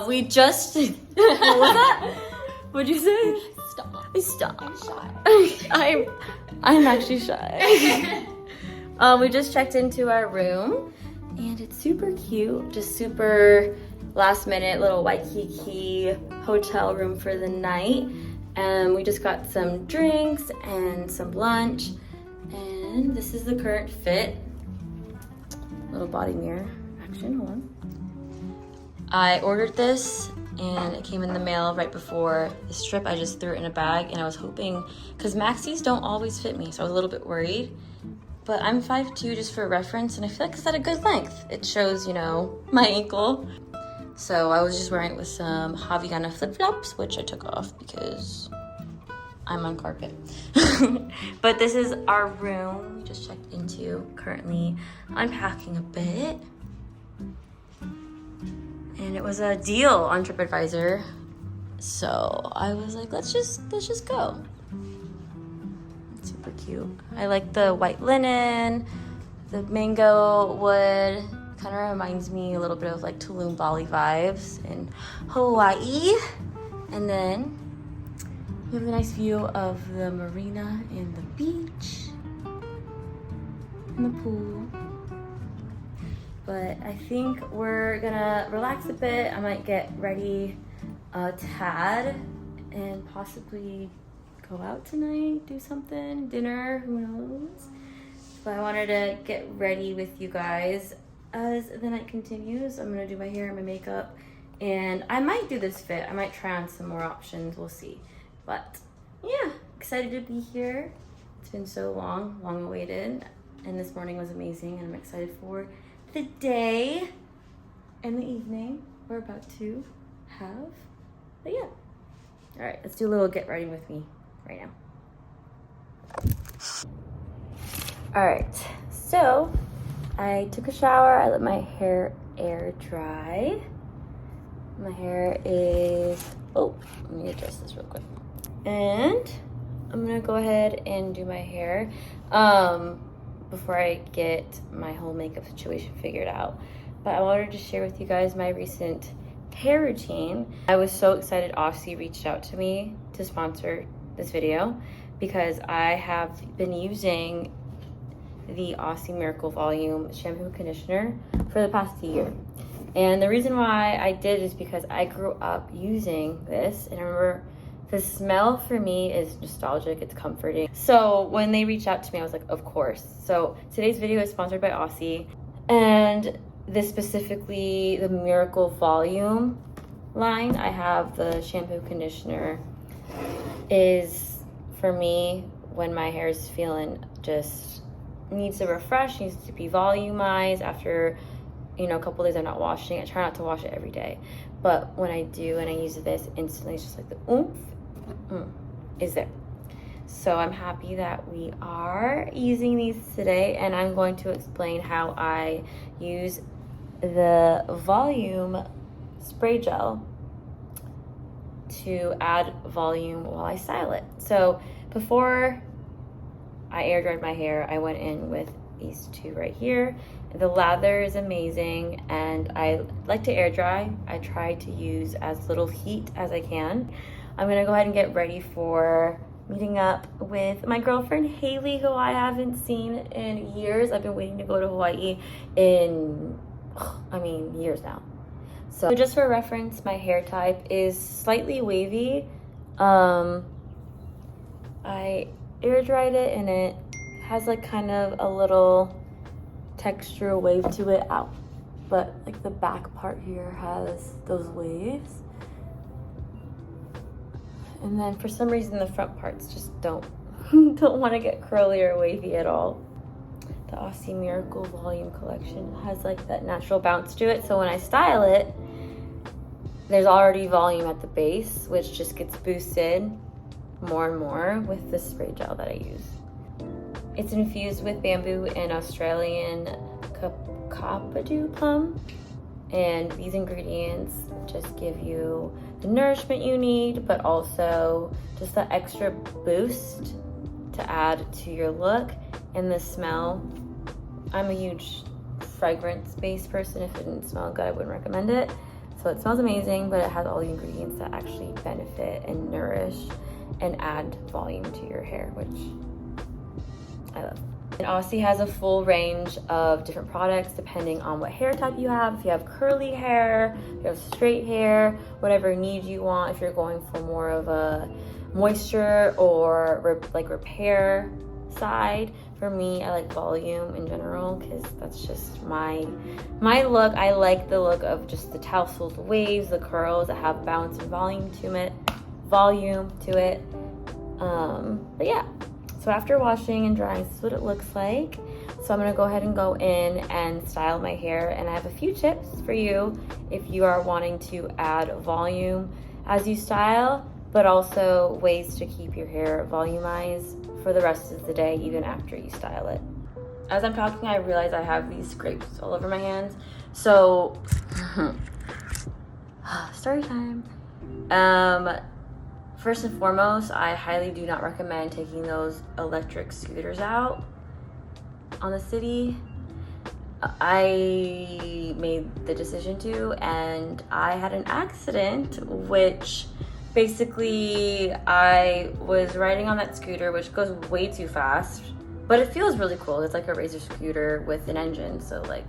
We just, what was that? What'd you say? Stop. I'm shy. I'm actually shy. We just checked into our room and it's super cute, just super last minute little Waikiki hotel room for the night. And we just got some drinks and some lunch. And this is the current fit. Little body mirror action, hold on. I ordered this and it came in the mail right before this trip. I just threw it in a bag and I was hoping, because maxis don't always fit me, so I was a little bit worried. But I'm 5'2" just for reference, and I feel like it's at a good length. It shows, you know, my ankle. So I was just wearing it with some Havaiana flip-flops, which I took off because I'm on carpet. But this is our room we just checked into. Currently unpacking a bit. And it was a deal on TripAdvisor. So I was like, let's just go. It's super cute. I like the white linen, the mango wood. Kind of reminds me a little bit of like Tulum, Bali vibes in Hawaii. And then we have a nice view of the marina and the beach and the pool. But I think we're gonna relax a bit. I might get ready a tad and possibly go out tonight, do something, dinner, who knows. But I wanted to get ready with you guys as the night continues. I'm gonna do my hair and my makeup, and I might do this fit. I might try on some more options, we'll see. But yeah, excited to be here. It's been so long awaited, and this morning was amazing, and I'm excited for the day and the evening we're about to have. But yeah, all right, let's do a little get ready with me right now. All right, so I took a shower. I let my hair air dry. My hair is, oh, let me adjust this real quick. And I'm gonna go ahead and do my hair before I get my whole makeup situation figured out. But I wanted to share with you guys my recent hair routine. I was so excited Aussie reached out to me to sponsor this video because I have been using the Aussie Miracle Volume shampoo and conditioner for the past year. And the reason why I did is because I grew up using this, and I remember the smell for me is nostalgic, it's comforting. So when they reached out to me, I was like, of course. So today's video is sponsored by Aussie, and this specifically, the Miracle Volume line. I have the shampoo conditioner is for me when my hair is feeling just needs to refresh, needs to be volumized after, you know, a couple days I'm not washing. I try not to wash it every day, but when I do and I use this instantly, it's just like the oomph is there. So I'm happy that we are using these today, and I'm going to explain how I use the volume spray gel to add volume while I style it. So before I air dried my hair, I went in with these two right here. The lather is amazing, and I like to air dry. I try to use as little heat as I can. I'm gonna go ahead and get ready for meeting up with my girlfriend Haley, who I haven't seen in years. I've been waiting to go to Hawaii in, years now. So just for reference, my hair type is slightly wavy. I air dried it, and it has like kind of a little texture wave to it out, but like the back part here has those waves, and then for some reason the front parts just don't want to get curly or wavy at all. The Aussie Miracle Volume collection has like that natural bounce to it, so when I style it, there's already volume at the base, which just gets boosted more and more with the spray gel that I use. It's infused with bamboo and Australian kakadu plum, and these ingredients just give you the nourishment you need, but also just the extra boost to add to your look and the smell. I'm a huge fragrance-based person. If it didn't smell good, I wouldn't recommend it. So So it smells amazing, but it has all the ingredients that actually benefit and nourish and add volume to your hair, which I love. It Aussie has a full range of different products depending on what hair type you have. If you have curly hair, if you have straight hair, whatever need you want. If you're going for more of a moisture or like repair side. For me, I like volume in general because that's just my look. I like the look of just the tousled waves, the curls that have bounce and volume to it. But yeah. So after washing and drying, this is what it looks like. So I'm gonna go ahead and go in and style my hair. And I have a few tips for you if you are wanting to add volume as you style, but also ways to keep your hair volumized for the rest of the day, even after you style it. As I'm talking, I realize I have these scrapes all over my hands. So, story time. First and foremost, I highly do not recommend taking those electric scooters out on the city. I made the decision to, and I had an accident, which basically I was riding on that scooter, which goes way too fast, but it feels really cool. It's like a razor scooter with an engine, so like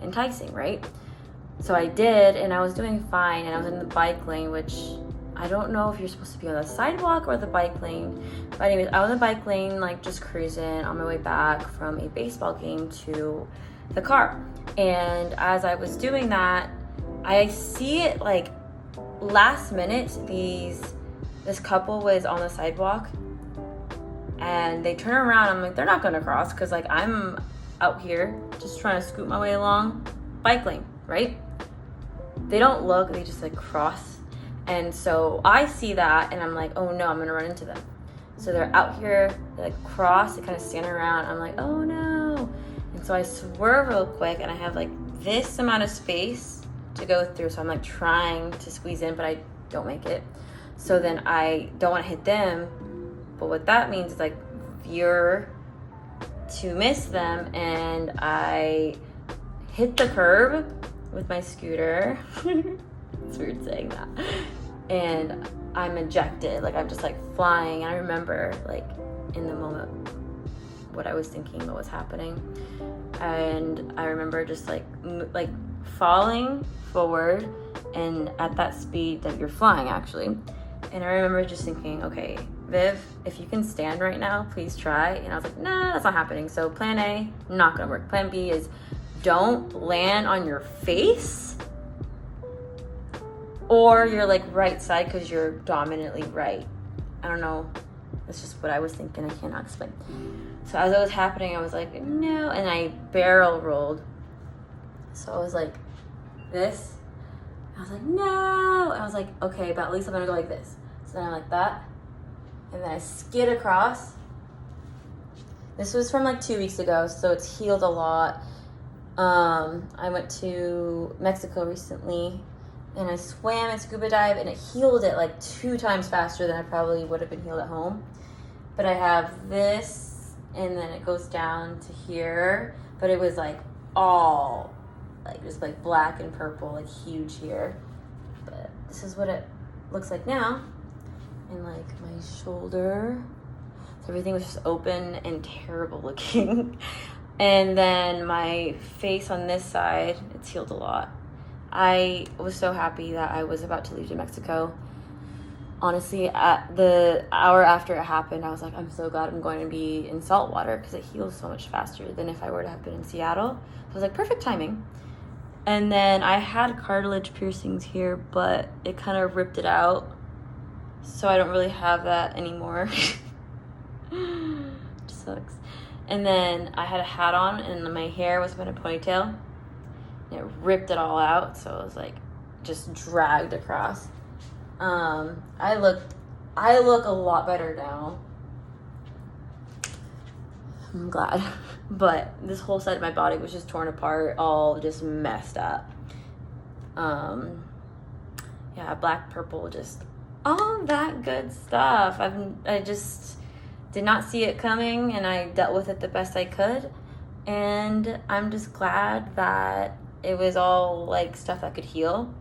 enticing, right? So I did, and I was doing fine, and I was in the bike lane, which I don't know if you're supposed to be on the sidewalk or the bike lane. But anyways, I was in the bike lane, like just cruising on my way back from a baseball game to the car. And as I was doing that, I see it like last minute, this couple was on the sidewalk and they turn around. I'm like, they're not gonna cross because like I'm out here just trying to scoot my way along bike lane, right? They don't look, they just like cross. And so I see that and I'm like, oh no, I'm gonna run into them. So they're out here, they like cross, they kind of stand around. I'm like, oh no. And so I swerve real quick and I have like this amount of space to go through. So I'm like trying to squeeze in, but I don't make it. So then I don't want to hit them. But what that means is like veer to miss them. And I hit the curb with my scooter. It's weird saying that. And I'm ejected. Like I'm just like flying. And I remember like in the moment what I was thinking, what was happening. And I remember just like falling forward and at that speed that you're flying actually. And I remember just thinking, okay, Viv, if you can stand right now, please try. And I was like, nah, that's not happening. So plan A, not gonna work. Plan B is don't land on your face or you're like right side because you're dominantly right. I don't know. That's just what I was thinking. I cannot explain. So as it was happening, I was like, no. And I barrel rolled. So I was like, this. I was like, no. I was like, okay, but at least I'm gonna go like this. So then I'm like that. And then I skid across. This was from like 2 weeks ago, so it's healed a lot. I went to Mexico recently and I swam and scuba dive and it healed it like 2 times faster than I probably would have been healed at home. But I have this and then it goes down to here, but it was like all like just like black and purple, like huge here. But this is what it looks like now. And like my shoulder, so everything was just open and terrible looking. And then my face on this side, it's healed a lot. I was so happy that I was about to leave to Mexico. Honestly, at the hour after it happened, I was like, I'm so glad I'm going to be in salt water because it heals so much faster than if I were to have been in Seattle. So I was like, perfect timing. And then I had cartilage piercings here, but it kind of ripped it out. So I don't really have that anymore. It sucks. And then I had a hat on and my hair was in a ponytail. And it ripped it all out. So it was like just dragged across. I look a lot better now. I'm glad. But this whole side of my body was just torn apart, all just messed up. Yeah, black, purple, just all that good stuff. I just did not see it coming and I dealt with it the best I could. And I'm just glad that it was all like stuff that could heal.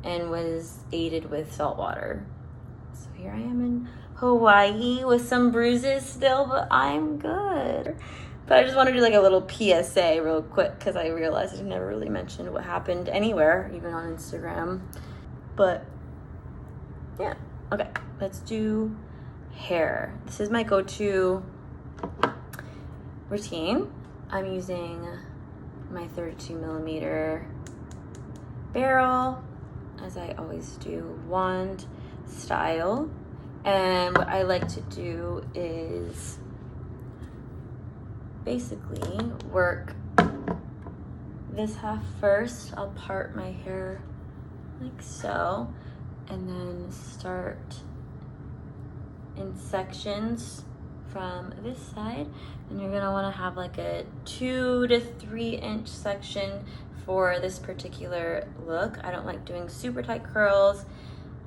and was aided with salt water. So here I am in Hawaii with some bruises still, but I'm good. But I just want to do like a little PSA real quick because I realized I never really mentioned what happened anywhere, even on Instagram. But yeah, okay, let's do hair. This is my go-to routine. I'm using my 32mm barrel, as I always do, wand style. And what I like to do is basically work this half first. I'll part my hair like so, and then start in sections from this side. And you're gonna wanna have like a 2 to 3 inch section for this particular look. I don't like doing super tight curls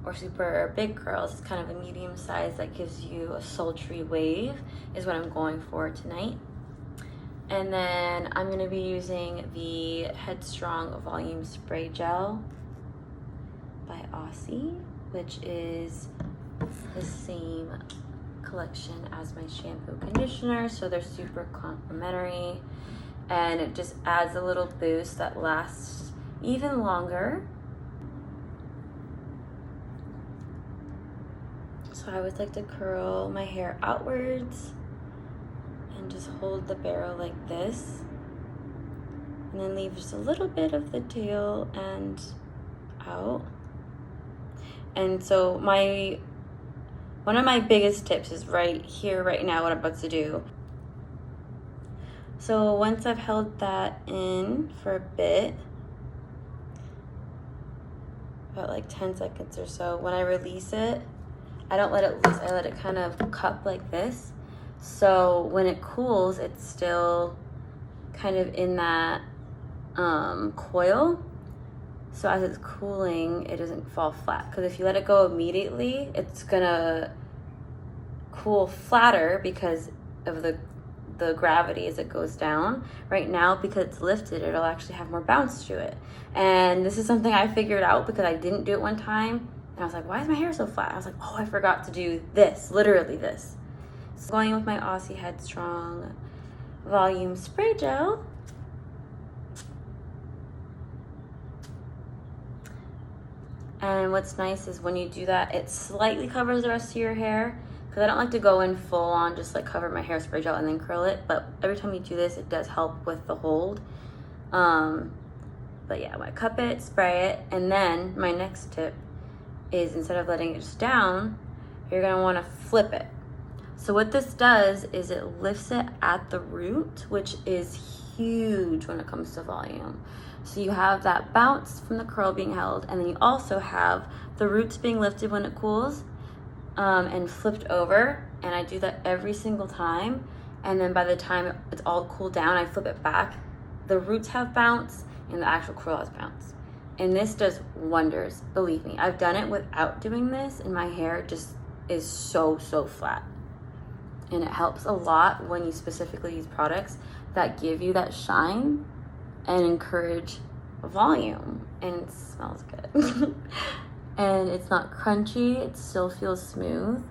or super big curls. It's kind of a medium size that gives you a sultry wave is what I'm going for tonight. And then I'm gonna be using the Headstrong Volume Spray Gel by Aussie, which is the same collection as my shampoo conditioner, so they're super complimentary, and it just adds a little boost that lasts even longer. So I always like to curl my hair outwards and just hold the barrel like this, and then leave just a little bit of the tail end out. And so one of my biggest tips is right here, right now, what I'm about to do. So once I've held that in for a bit, about like 10 seconds or so, when I release it, I don't let it loose, I let it kind of cup like this. So when it cools, it's still kind of in that coil. So as it's cooling, it doesn't fall flat. Because if you let it go immediately, it's gonna cool flatter because of the gravity as it goes down. Right now, because it's lifted, it'll actually have more bounce to it. And this is something I figured out because I didn't do it one time. And I was like, why is my hair so flat? I was like, oh, I forgot to do this, literally this. So going with my Aussie Headstrong Volume Spray Gel. And what's nice is when you do that, it slightly covers the rest of your hair, because I don't like to go in full on, just like cover my hair spray gel and then curl it. But every time you do this, it does help with the hold. But yeah, I'm gonna cup it, spray it, and then my next tip is instead of letting it just down, you're gonna wanna flip it. So what this does is it lifts it at the root, which is huge when it comes to volume. So you have that bounce from the curl being held, and then you also have the roots being lifted when it cools and flipped over. And I do that every single time. And then by the time it's all cooled down, I flip it back. The roots have bounce and the actual curl has bounce. And this does wonders, believe me. I've done it without doing this, and my hair just is so flat. And it helps a lot when you specifically use products that give you that shine and encourage volume, and it smells good. And it's not crunchy, it still feels smooth,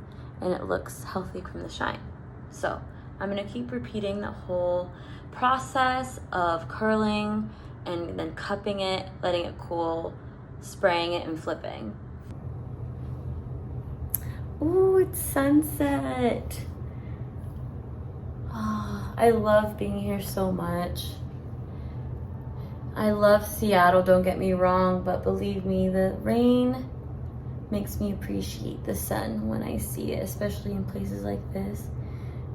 and it looks healthy from the shine. So I'm gonna keep repeating the whole process of curling and then cupping it, letting it cool, spraying it, and flipping. Ooh, it's sunset. Oh, I love being here so much. I love Seattle, don't get me wrong, but believe me, the rain makes me appreciate the sun when I see it, especially in places like this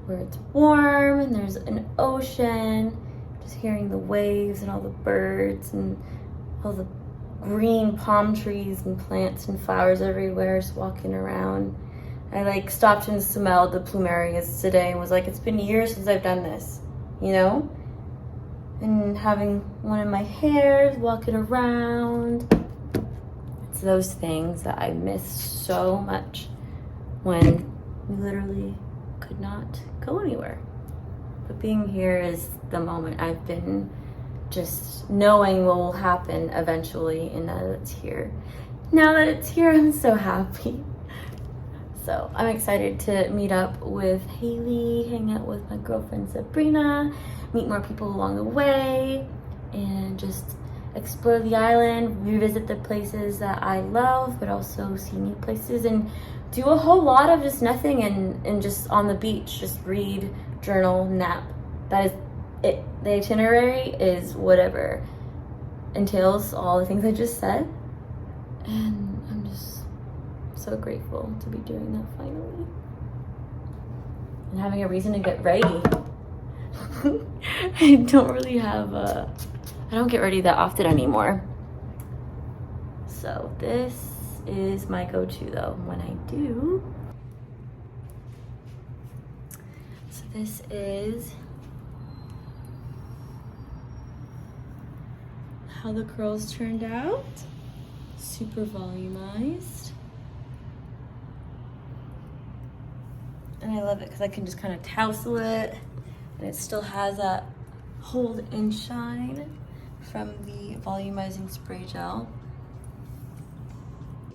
where it's warm and there's an ocean. Just hearing the waves and all the birds and all the green palm trees and plants and flowers everywhere, just walking around. I like stopped and smelled the plumerias today and was like, it's been years since I've done this, you know? And having one in my hair, walking around. It's those things that I miss so much when we literally could not go anywhere. But being here is the moment I've been just knowing what will happen eventually, and that it's here. now that it's here, I'm so happy. So I'm excited to meet up with Haley, hang out with my girlfriend Sabrina, meet more people along the way, and just explore the island, revisit the places that I love, but also see new places and do a whole lot of just nothing and just on the beach, just read, journal, nap. That is it. The itinerary is whatever entails all the things I just said. And I'm just so grateful to be doing that finally. And having a reason to get ready. I don't really have I don't get ready that often anymore. So this is my go-to though when I do. So this is how the curls turned out. Super volumized. And I love it because I can just kind of tousle it and it still has that hold and shine from the volumizing spray gel.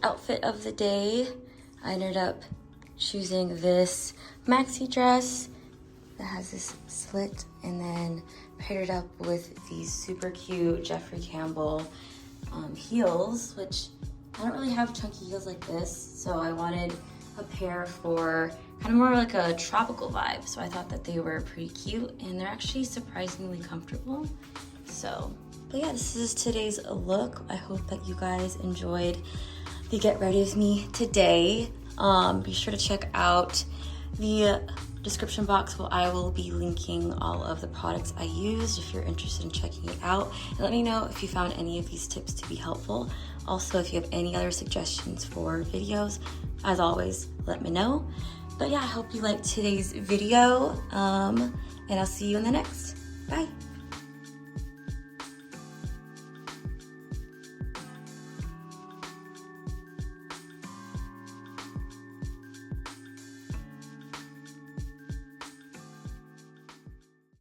Outfit of the day, I ended up choosing this maxi dress that has this slit and then paired it up with these super cute Jeffrey Campbell heels, which I don't really have chunky heels like this, so I wanted a pair for kind of more like a tropical vibe. So I thought that they were pretty cute and they're actually surprisingly comfortable. So, but yeah, this is today's look. I hope that you guys enjoyed the get ready with me today. Be sure to check out the description box where I will be linking all of the products I used if you're interested in checking it out. And let me know if you found any of these tips to be helpful. Also, if you have any other suggestions for videos, as always, let me know. But yeah, I hope you liked today's video, and I'll see you in the next. Bye.